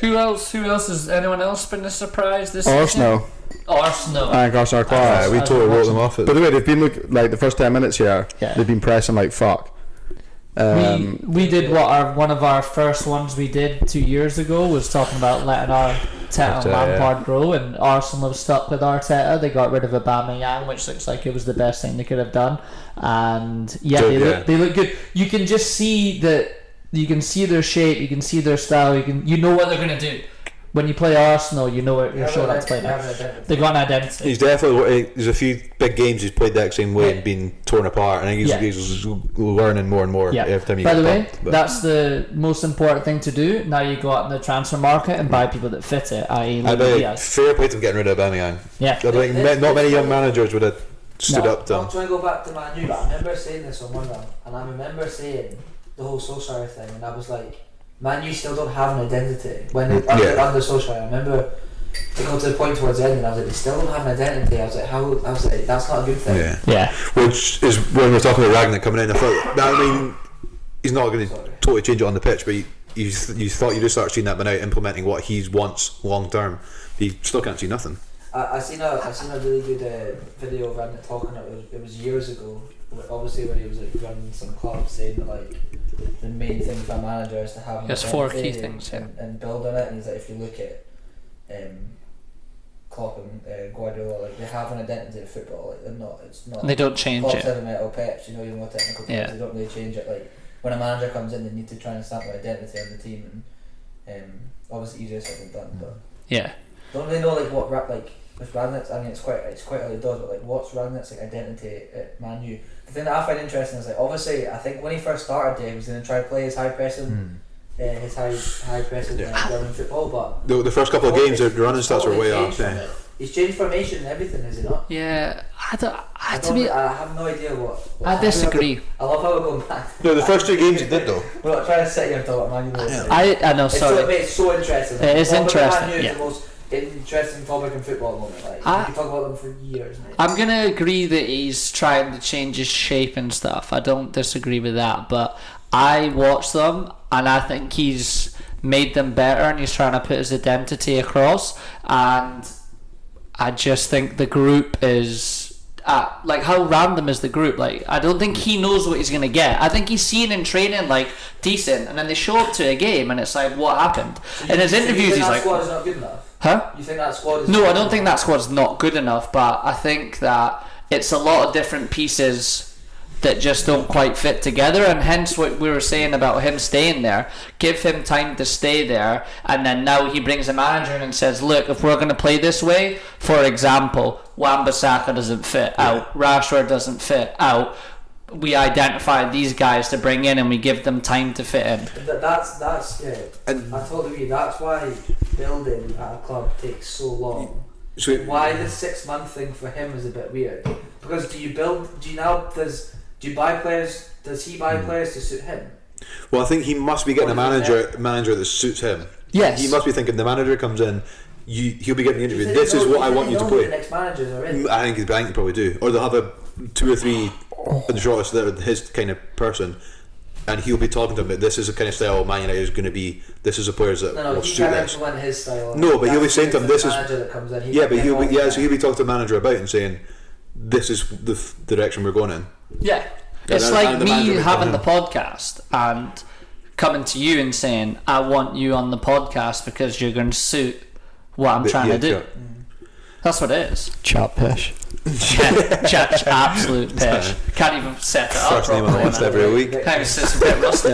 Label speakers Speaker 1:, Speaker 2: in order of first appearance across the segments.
Speaker 1: Who else? Has anyone else been a surprise this
Speaker 2: Arsenal.
Speaker 1: Arsenal.
Speaker 2: I gosh, our class.
Speaker 3: We totally wrote them off.
Speaker 2: By the way, they've been like the first 10 minutes here.
Speaker 1: Yeah.
Speaker 2: They've been pressing like fuck.
Speaker 1: We did one of our first ones we did 2 years ago was talking about letting Arteta and Lampard grow, and Arsenal have stuck with Arteta. They got rid of Aubameyang, which looks like it was the best thing they could have done, and they look good. You can just see that. You can see their shape, you can see their style, you know what they're gonna do. When you play Arsenal, you know what you're showing up to play now. They've got an identity.
Speaker 3: He's definitely. There's a few big games he's played that same way and been torn apart. And I think he's learning more and more every time he. By the way,
Speaker 1: that's the most important thing to do. Now you go out in the transfer market and buy people that fit it.
Speaker 3: Fair play to getting rid of Aubameyang.
Speaker 1: Yeah,
Speaker 3: I think not many young managers would have stood up to him.
Speaker 4: I'm trying to go back to Man U, but I remember saying this on one round, and I remember saying the whole Solskjaer thing, and I was like, Man U still don't have an identity under Solskjaer. I remember to go to the point towards the end, and I was like, they still don't have an identity. I was like, that's not a good thing.
Speaker 1: Yeah.
Speaker 3: Which is when we're talking about Rangnick coming in. I thought, he's not going to totally change it on the pitch, but you thought you'd start seeing that by now implementing what he wants long term. He still can't see nothing.
Speaker 4: I seen a really good video of Rangnick talking. It was years ago. Obviously, when he was running some clubs, saying that like the main thing for a manager is to have.
Speaker 1: There's 4 key things,
Speaker 4: and build on it. And he's like, if you look at Klopp and Guardiola, like they have an identity of football. Like they're not. It's not.
Speaker 1: They don't change
Speaker 4: Klopp's
Speaker 1: it.
Speaker 4: Metal Peps, even more technical things. They don't really change it. Like when a manager comes in, they need to try and stamp their identity on the team, and obviously easier said than done. But don't really know like what with Rangnick's. I mean, it's quite early doors, but like what's Rangnick's like identity at Man U? The thing that I find interesting is like obviously I think when he first started, he was going to try to play his high pressing, German football. But
Speaker 3: the first couple of games, the running stats were way off.
Speaker 4: He's changed formation and everything, is he not?
Speaker 1: Yeah, I
Speaker 4: have no idea what
Speaker 1: I disagree.
Speaker 4: I love how we're going back.
Speaker 3: No, the first 2 games he did though.
Speaker 4: We're not trying to sit here and talk about Man U.
Speaker 1: I know. Sorry,
Speaker 4: it's so interesting.
Speaker 1: It is interesting.
Speaker 4: Man U is the most interesting topic in football at the moment. Like you can talk about them for years, mate.
Speaker 1: I'm gonna agree that he's trying to change his shape and stuff. I don't disagree with that, but I watch them and I think he's made them better and he's trying to put his identity across, and I just think the group is like, how random is the group? Like, I don't think he knows what he's gonna get. I think he's seen in training like decent, and then they show up to a game and it's like, what happened? In his interviews he's like,
Speaker 4: squad is not good enough?
Speaker 1: Huh?
Speaker 4: You think that squad is
Speaker 1: No, I don't think that squad's not good enough, but I think that it's a lot of different pieces that just don't quite fit together, and hence what we were saying about him staying there. Give him time to stay there, and then now he brings a manager in and says, look, if we're going to play this way, for example, Wan-Bissaka doesn't fit out, Rashford doesn't fit out, we identify these guys to bring in and we give them time to fit in.
Speaker 4: That's I totally agree. That's why building at a club takes so long.
Speaker 3: So
Speaker 4: why the 6-month thing for him is a bit weird. Because do you buy players? Does he buy players to suit him?
Speaker 3: Well, I think he must be getting a manager that suits him.
Speaker 1: Yes.
Speaker 3: He must be thinking the manager comes in, he'll be getting the interview. This is what I want you to play.
Speaker 4: The next managers are in.
Speaker 3: I think they probably do, or they'll have 2 or 3 in the shortlist that are his kind of person, and he'll be talking to them about this is the kind of style Man United is going to be. This is the players that will suit this.
Speaker 4: No, his style.
Speaker 3: No, but he'll be saying to him, "This is."
Speaker 4: That comes in,
Speaker 3: so he'll be talking to the manager about it and saying, "This is the direction we're going in."
Speaker 1: Yeah, it's like me having the podcast and coming to you and saying, "I want you on the podcast because you're going to suit what I'm trying to do." Sure. That's what it is.
Speaker 2: Chat pish.
Speaker 1: Chat absolute pish. Can't even set it up.
Speaker 3: First name on the list every week.
Speaker 1: It's a bit rusty.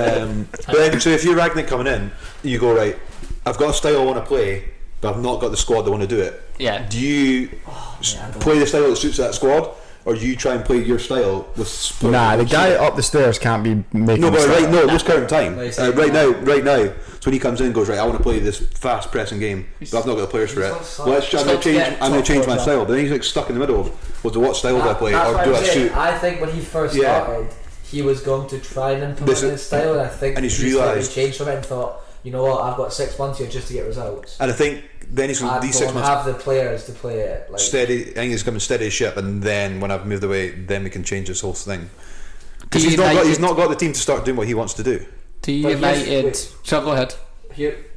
Speaker 3: But so if you're Rangnick coming in, you go, right, I've got a style I want to play, but I've not got the squad that want to do it.
Speaker 1: Yeah.
Speaker 3: Do you play the style that suits that squad, or do you try and play your style with?
Speaker 2: Nah, the guy up the stairs can't be making.
Speaker 3: No, but this current time, right now. So when he comes in and goes, right, I want to play this fast pressing game, but I've not got the players for it. I'm going to change my style. But then he's like stuck in the middle of what style do I play, or do I suit?
Speaker 4: I think when he first started, he was going to try and implement his style, and I think
Speaker 3: he's realised,
Speaker 4: changed from it and thought, you know what, I've got 6 months here just to get results.
Speaker 3: And I think then he's these 6 months
Speaker 4: have the players to play it like
Speaker 3: steady. I think he's coming steady as ship, and then when I've moved away, then we can change this whole thing. Because he's not got the team to start doing what he wants to do.
Speaker 1: Do United? So go ahead.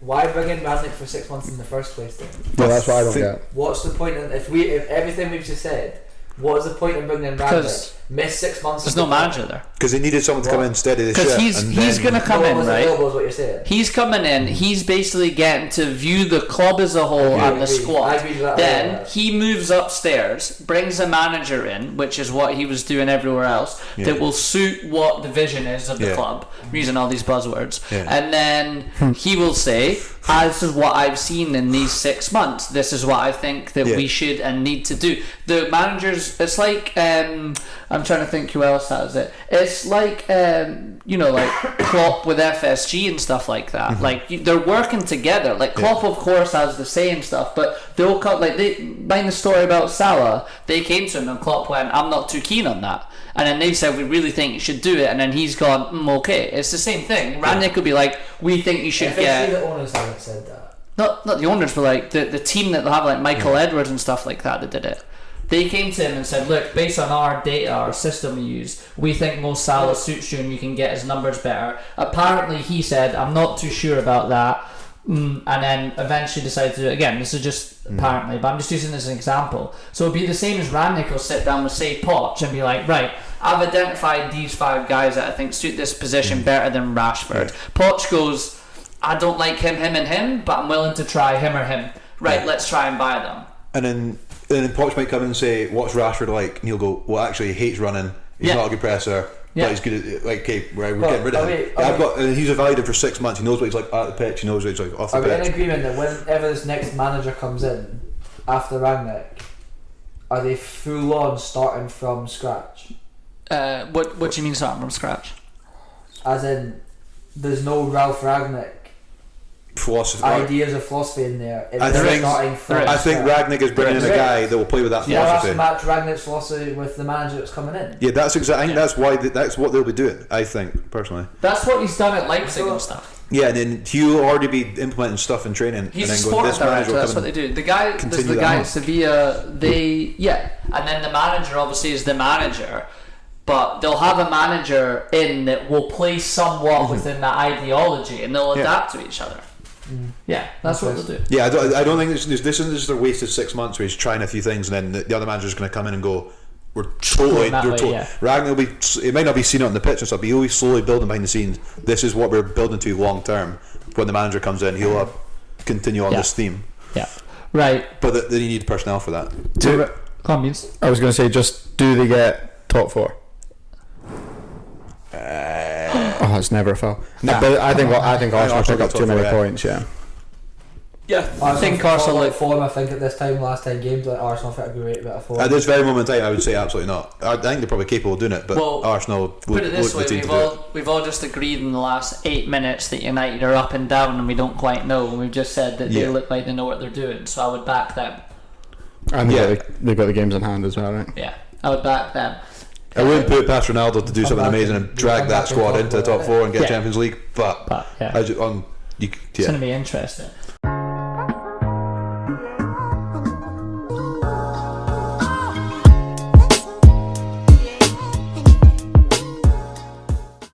Speaker 4: why bring in Rangnick for 6 months in the first place then?
Speaker 2: Well, that's what I don't get.
Speaker 4: What's the point if everything we've just said, what is the point in bringing in Rangnick? Miss 6 months.
Speaker 1: There's no manager there.
Speaker 3: Because they needed someone to come in steady the ship.
Speaker 1: Because he's going to come in, right?
Speaker 4: Is what you're saying.
Speaker 1: He's coming in. He's basically getting to view the club as a whole and the squad.
Speaker 4: I agree with that.
Speaker 1: Then he moves upstairs, brings a manager in, which is what he was doing everywhere else, that will suit what the vision is of the club. I'm using all these buzzwords. And then he will say, this is what I've seen in these 6 months. This is what I think that we should and need to do. The managers, it's like, I'm trying to think who else has it. It's like, like Klopp with FSG and stuff like that. Like, they're working together. Like, Klopp, of course, has the same stuff, but they'll come, like, mind the story about Salah, they came to him and Klopp went, I'm not too keen on that. And then they said, we really think you should do it. And then he's gone, okay. It's the same thing. Rangnick would be like, we think you should get...
Speaker 4: the owners haven't said that.
Speaker 1: Not the owners, but like the team that they'll have, like Michael Edwards and stuff like that did it. They came to him and said, look, based on our data, our system we use, we think Mo Salah suits you and you can get his numbers better. Apparently he said, I'm not too sure about that. And then eventually decided to do it again. This is just apparently, but I'm just using this as an example. So it'd be the same as Rangnick will sit down with, say, Poch and be like, right, I've identified these 5 guys that I think suit this position better than Rashford. Poch goes, I don't like him, and him, but I'm willing to try him or him. Right, let's try and buy them.
Speaker 3: And then Poch might come in and say, what's Rashford like? And he'll go, well, actually, he hates running. He's not a good presser. But he's good at, like, okay, we're getting rid of him. He's evaluated for 6 months. He knows what he's like at the pitch. He knows what he's like off the pitch.
Speaker 4: Are we in agreement that whenever this next manager comes in after Rangnick, are they full on starting from scratch?
Speaker 1: What do you mean starting from scratch?
Speaker 4: As in, there's no Ralph Rangnick ideas of philosophy in there.
Speaker 3: I think Rangnick is bringing in a guy that will play with that philosophy.
Speaker 4: To match Rangnick's philosophy with the manager that's coming in.
Speaker 3: Yeah, that's exactly. I think that's why that's what they'll be doing. I think personally.
Speaker 1: That's what he's done at Leipzig and stuff.
Speaker 3: Yeah, and then he'll already be implementing stuff in training.
Speaker 1: He's
Speaker 3: and
Speaker 1: a
Speaker 3: then going,
Speaker 1: sports director. That's what they do. The guy, there's the guy at Sevilla. And then the manager obviously is the manager. But they'll have a manager in that will play somewhat within that ideology, and they'll adapt to each other. Yeah, that's what they'll do.
Speaker 3: Yeah, I don't think this isn't just a wasted 6 months where he's trying a few things and then the other manager's going to come in and go, Ragnar will be. It might not be seen on the pitch and stuff, but he'll be slowly building behind the scenes. This is what we're building to long term. When the manager comes in, he'll continue on this theme.
Speaker 1: Yeah, right.
Speaker 3: But then you need personnel for that.
Speaker 2: I was going to say, just do they get top 4? It's never a foul. No, but I think Arsenal took up too many points. Yeah.
Speaker 1: I think Arsenal
Speaker 4: like form. I think at this time last 10 games, like Arsenal fit a great bit of form.
Speaker 3: At this very moment in time, I would say absolutely not. I think they're probably capable of doing it, but Arsenal
Speaker 1: put it this way: we've all just agreed in the last 8 minutes that United are up and down, and we don't quite know. And we've just said that they look like they know what they're doing. So I would back them.
Speaker 2: And they've got the games in hand as well, right?
Speaker 1: Yeah, I would back them.
Speaker 3: I wouldn't put it past Ronaldo to do something amazing and drag that squad into the top 4 and get Champions League, but
Speaker 1: it's going to be interesting.